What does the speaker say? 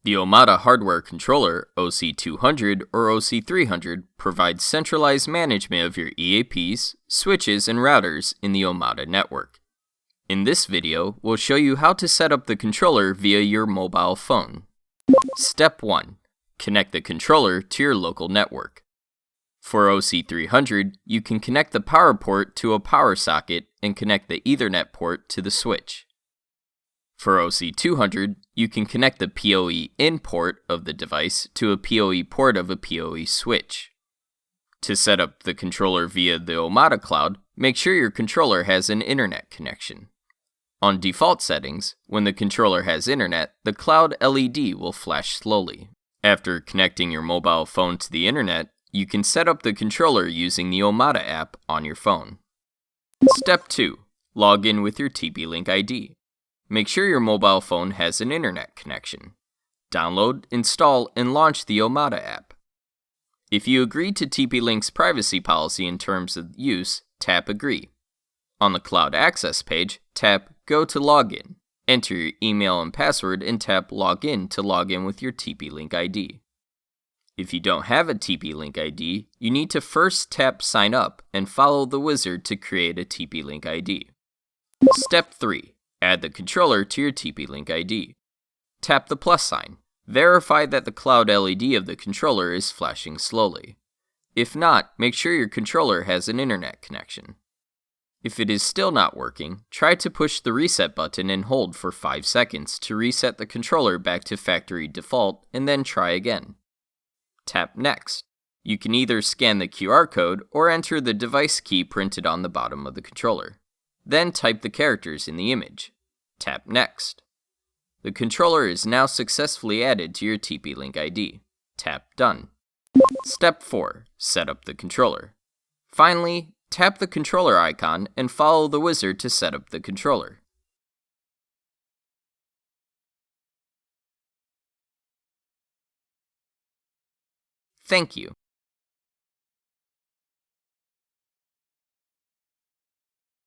The Omada hardware controller, OC200 or OC300, provides centralized management of your EAPs, switches, and routers in the Omada network. In this video, we'll show you how to set up the controller via your mobile phone. Step 1. Connect the controller to your local network. For OC300, you can connect the power port to a power socket and connect the Ethernet port to the switch. For OC200, you can connect the PoE in port of the device to a PoE port of a PoE switch. To set up the controller via the Omada cloud, make sure your controller has an internet connection. On default settings, when the controller has internet, the cloud LED will flash slowly. After connecting your mobile phone to the internet, you can set up the controller using the Omada app on your phone. Step 2. Log in with your TP-Link ID. Make sure your mobile phone has an internet connection. Download, install, and launch the Omada app. If you agree to TP-Link's privacy policy in terms of use, tap Agree. On the Cloud Access page, tap Go to Login. Enter your email and password and tap Login to log in with your TP-Link ID. If you don't have a TP-Link ID, you need to first tap Sign Up and follow the wizard to create a TP-Link ID. Step 3. Add the controller to your TP-Link ID. Tap the plus sign. Verify that the cloud LED of the controller is flashing slowly. If not, make sure your controller has an internet connection. If it is still not working, try to push the reset button and hold for 5 seconds to reset the controller back to factory default and then try again. Tap Next. You can either scan the QR code or enter the device key printed on the bottom of the controller. Then type the characters in the image. Tap Next. The controller is now successfully added to your TP-Link ID. Tap Done. Step 4. Set up the controller. Finally, tap the controller icon and follow the wizard to set up the controller. Thank you.